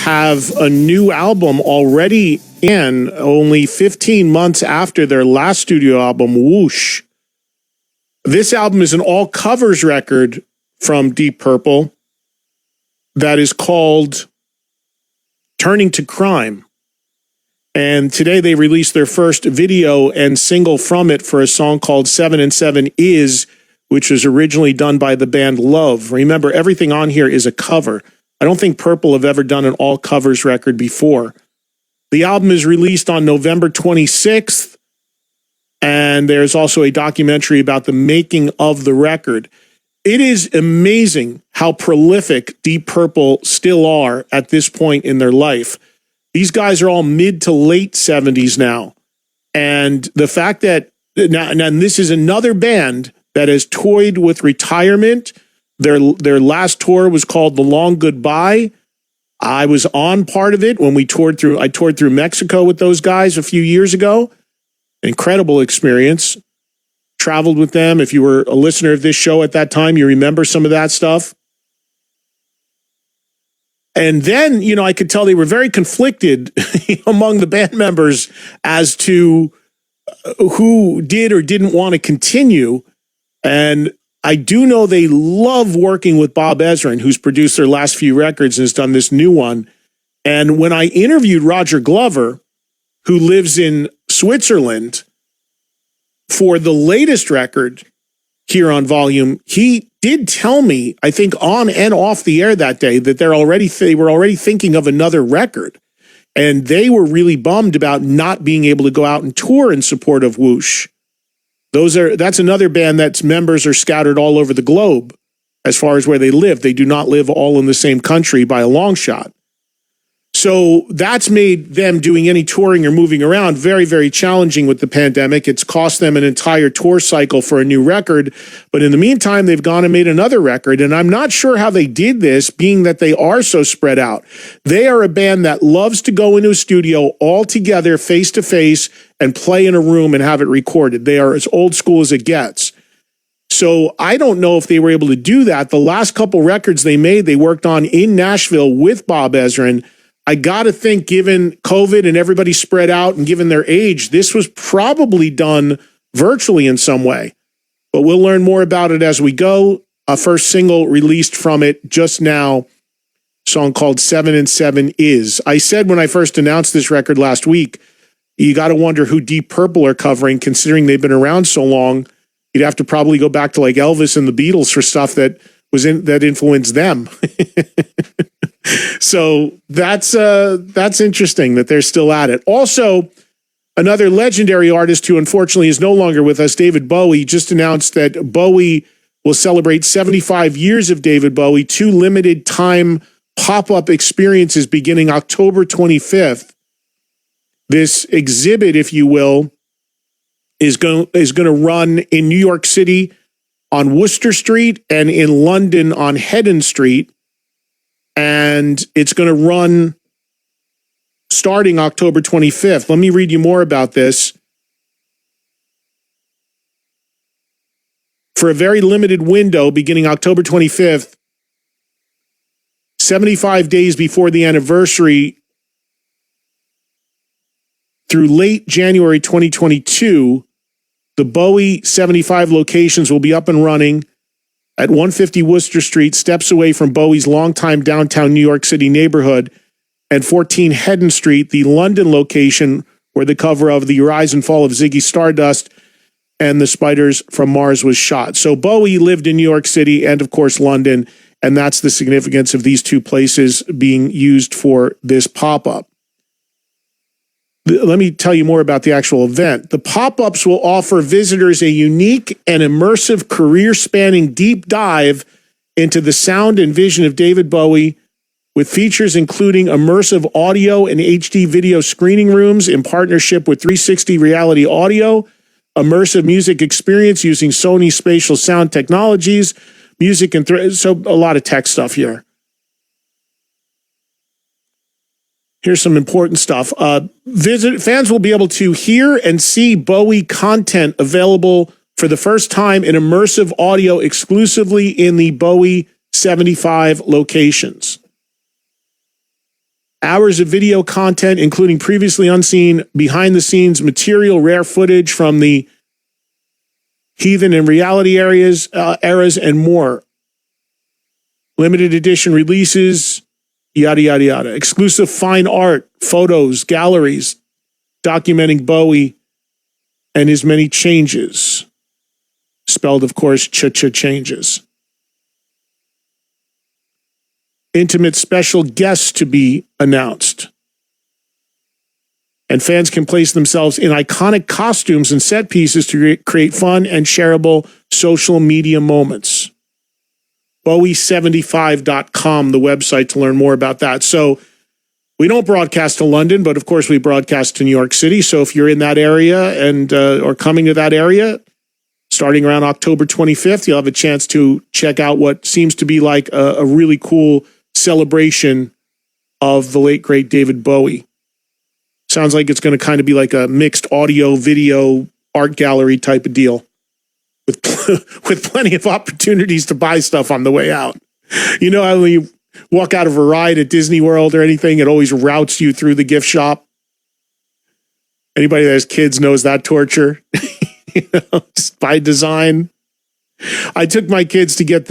have a new album already in, only 15 months after their last studio album, Whoosh. This album is an all covers record from Deep Purple that is called Turning to Crime. And today they released their first video and single from it for a song called 7 and 7 Is, which was originally done by the band Love. Remember, everything on here is a cover. I don't think Purple have ever done an all covers record before. The album is released on November 26th, and there's also a documentary about the making of the record. It is amazing how prolific Deep Purple still are at this point in their life. These guys are all mid to late 70s now. And the fact that, now this is another band that has toyed with retirement. Their last tour was called The Long Goodbye. I was on part of it when I toured through Mexico with those guys a few years ago. Incredible experience. Traveled with them. If you were a listener of this show at that time, you remember some of that stuff. And then, I could tell they were very conflicted among the band members as to who did or didn't want to continue. And I do know they love working with Bob Ezrin, who's produced their last few records and has done this new one. And when I interviewed Roger Glover, who lives in Switzerland, for the latest record here on Volume, he did tell me, I think on and off the air that day, that they were already thinking of another record. And they were really bummed about not being able to go out and tour in support of Whoosh. That's another band that's members are scattered all over the globe as far as where they live. They do not live all in the same country by a long shot. So that's made them doing any touring or moving around very, very challenging with the pandemic. It's cost them an entire tour cycle for a new record. But in the meantime, they've gone and made another record. And I'm not sure how they did this, being that they are so spread out. They are a band that loves to go into a studio all together, face to face, and play in a room and have it recorded. They are as old school as it gets. So I don't know if they were able to do that. The last couple records they made, they worked on in Nashville with Bob Ezrin. I got to think, given COVID and everybody spread out and given their age, this was probably done virtually in some way. But we'll learn more about it as we go. A first single released from it just now, a song called 7 and 7 Is. I said when I first announced this record last week, you got to wonder who Deep Purple are covering, considering they've been around so long. You'd have to probably go back to like Elvis and the Beatles for stuff that influenced them. So that's interesting that they're still at it. Also, another legendary artist who unfortunately is no longer with us, David Bowie, just announced that Bowie will celebrate 75 years of David Bowie, 2 limited time pop-up experiences beginning October 25th. This exhibit, if you will, is going to run in New York City on Worcester Street and in London on Haddon Street. And it's going to run starting October 25th. Let me read you more about this. For a very limited window beginning October 25th, 75 days before the anniversary, through late January 2022, the Bowie 75 locations will be up and running at 150 Worcester Street, steps away from Bowie's longtime downtown New York City neighborhood, and 14 Haddon Street, the London location where the cover of The Rise and Fall of Ziggy Stardust and the Spiders from Mars was shot. So Bowie lived in New York City and, of course, London, and that's the significance of these two places being used for this pop-up. Let me tell you more about the actual event. The pop-ups will offer visitors a unique and immersive career-spanning deep dive into the sound and vision of David Bowie, with features including immersive audio and HD video screening rooms in partnership with 360 Reality Audio, immersive music experience using Sony spatial sound technologies, music and so a lot of tech stuff here. Here's some important stuff. Fans will be able to hear and see Bowie content available for the first time in immersive audio exclusively in the Bowie 75 locations. Hours of video content, including previously unseen behind-the-scenes material, rare footage from the Heathen and Reality eras, and more. Limited edition releases, yada, yada, yada. Exclusive fine art, photos, galleries, documenting Bowie and his many changes. Spelled, of course, changes. Intimate special guests to be announced. And fans can place themselves in iconic costumes and set pieces to create fun and shareable social media moments. Bowie75.com, the website to learn more about that. So we don't broadcast to London, but of course we broadcast to New York City. So if you're in that area and or coming to that area, starting around October 25th, you'll have a chance to check out what seems to be like a really cool celebration of the late, great David Bowie. Sounds like it's going to kind of be like a mixed audio, video, art gallery type of deal with with plenty of opportunities to buy stuff on the way out. You know how when you walk out of a ride at Disney World or anything, it always routes you through the gift shop? Anybody that has kids knows that torture. Just by design. I took my kids to get